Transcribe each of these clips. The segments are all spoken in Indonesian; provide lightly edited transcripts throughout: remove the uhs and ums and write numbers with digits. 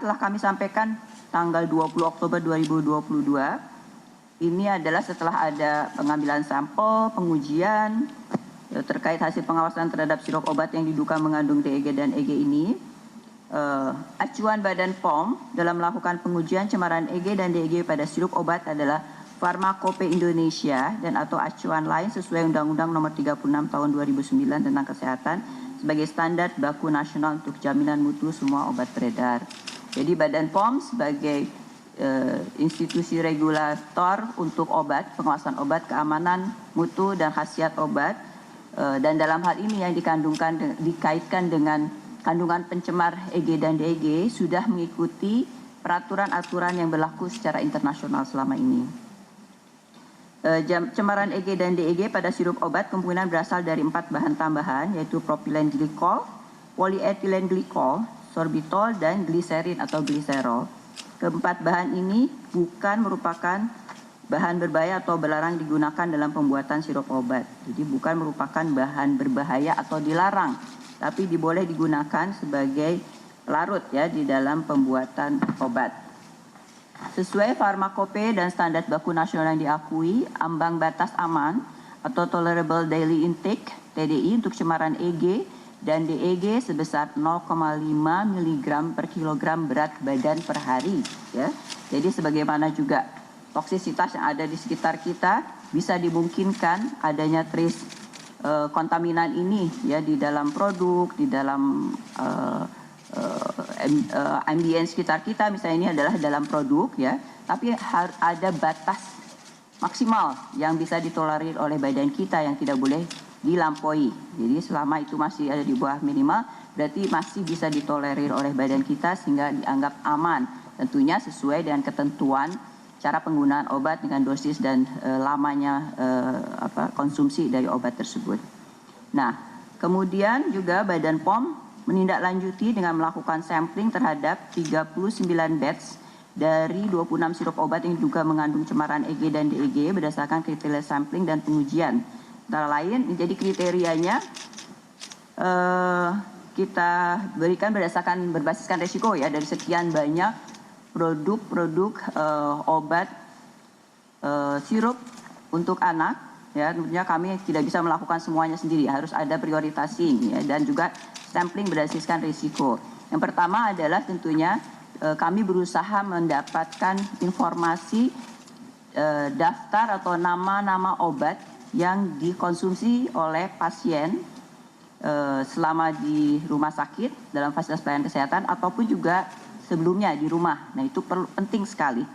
telah kami sampaikan tanggal 20 Oktober 2022. Ini adalah setelah ada pengambilan sampel, pengujian terkait hasil pengawasan terhadap sirup obat yang diduga mengandung DEG dan EG ini. Acuan Badan POM dalam melakukan pengujian cemaran EG dan DEG pada sirup obat adalah Farmakope Indonesia dan atau acuan lain sesuai Undang-Undang Nomor 36 Tahun 2009 tentang Kesehatan sebagai standar baku nasional untuk jaminan mutu semua obat beredar. Jadi Badan POM sebagai institusi regulator untuk obat, pengawasan obat, keamanan, mutu dan khasiat obat, dan dalam hal ini yang dikaitkan dengan kandungan pencemar EG dan DEG sudah mengikuti peraturan-aturan yang berlaku secara internasional selama ini. Cemaran EG dan DEG pada sirup obat kemungkinan berasal dari 4 bahan tambahan, yaitu propilen glikol, polyethylene glikol, sorbitol, dan gliserin atau gliserol. Keempat bahan ini bukan merupakan bahan berbahaya atau berlarang digunakan dalam pembuatan sirup obat. Jadi bukan merupakan bahan berbahaya atau dilarang, tapi boleh digunakan sebagai larut ya di dalam pembuatan obat. Sesuai Farmakope dan standar baku nasional yang diakui, ambang batas aman atau tolerable daily intake TDI untuk cemaran EG dan DEG sebesar 0,5 mg per kilogram berat badan per hari ya. Jadi sebagaimana juga toksisitas yang ada di sekitar kita, bisa dimungkinkan adanya trace kontaminan ini ya di dalam produk, di dalam ambien sekitar kita, misalnya ini adalah dalam produk ya, tapi harus ada batas maksimal yang bisa ditolerir oleh badan kita yang tidak boleh dilampaui. Jadi selama itu masih ada di bawah minimal, berarti masih bisa ditolerir oleh badan kita sehingga dianggap aman. Tentunya sesuai dengan ketentuan cara penggunaan obat dengan dosis dan lamanya konsumsi dari obat tersebut. Nah, kemudian juga Badan POM menindaklanjuti dengan melakukan sampling terhadap 39 batch dari 26 sirup obat yang juga mengandung cemaran EG dan DEG berdasarkan kriteria sampling dan pengujian. Antara lain, jadi kriterianya kita berikan berdasarkan berbasiskan resiko ya dari sekian banyak produk-produk obat sirup untuk anak ya. Tentunya kami tidak bisa melakukan semuanya sendiri, harus ada prioritasi ya, dan juga sampling berdasarkan risiko. Yang pertama adalah tentunya kami berusaha mendapatkan informasi daftar atau nama-nama obat yang dikonsumsi oleh pasien selama di rumah sakit dalam fasilitas pelayanan kesehatan ataupun juga sebelumnya di rumah. Nah, itu penting sekali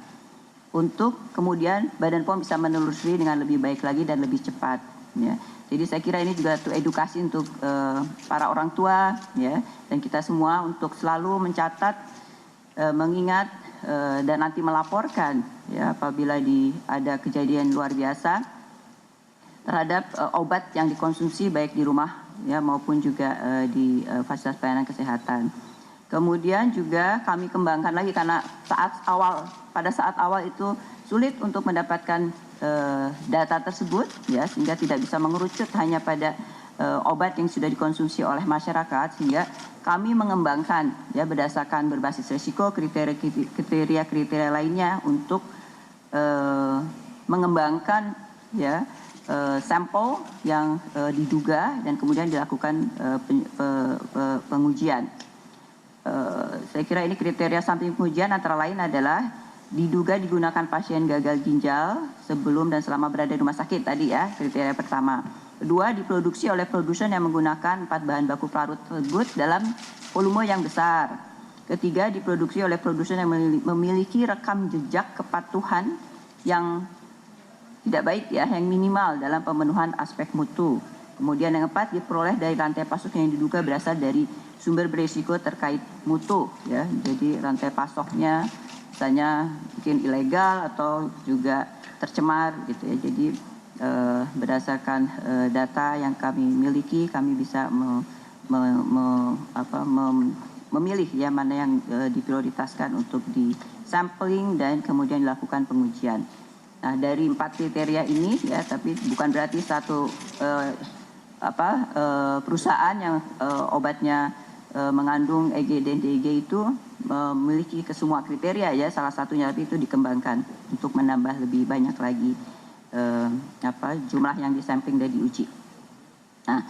untuk kemudian Badan POM bisa menelusuri dengan lebih baik lagi dan lebih cepat ya. Jadi saya kira ini juga edukasi untuk para orang tua ya, dan kita semua untuk selalu mencatat, mengingat dan nanti melaporkan ya apabila ada kejadian luar biasa terhadap obat yang dikonsumsi baik di rumah ya maupun juga di fasilitas pelayanan kesehatan. Kemudian juga kami kembangkan lagi karena pada saat awal itu sulit untuk mendapatkan data tersebut ya, sehingga tidak bisa mengerucut hanya pada obat yang sudah dikonsumsi oleh masyarakat, sehingga kami mengembangkan ya berdasarkan berbasis risiko kriteria lainnya untuk mengembangkan ya sampel yang diduga dan kemudian dilakukan pengujian. Saya kira ini kriteria sampling pengujian antara lain adalah diduga digunakan pasien gagal ginjal sebelum dan selama berada di rumah sakit tadi ya, kriteria pertama. Kedua, diproduksi oleh produsen yang menggunakan 4 bahan baku pelarut tersebut dalam volume yang besar. Ketiga, diproduksi oleh produsen yang memiliki rekam jejak kepatuhan yang tidak baik ya, yang minimal dalam pemenuhan aspek mutu. Kemudian yang keempat, diperoleh dari rantai pasok yang diduga berasal dari sumber berisiko terkait mutu ya. Jadi rantai pasoknya misalnya mungkin ilegal atau juga tercemar gitu ya. Jadi berdasarkan data yang kami miliki, kami bisa memilih ya mana yang diprioritaskan untuk di sampling dan kemudian dilakukan pengujian. Nah, dari 4 kriteria ini ya, tapi bukan berarti satu perusahaan yang obatnya mengandung EG dan DG itu memiliki semua kriteria ya, salah satunya itu dikembangkan untuk menambah lebih banyak lagi jumlah yang disampling dan diuji. Nah,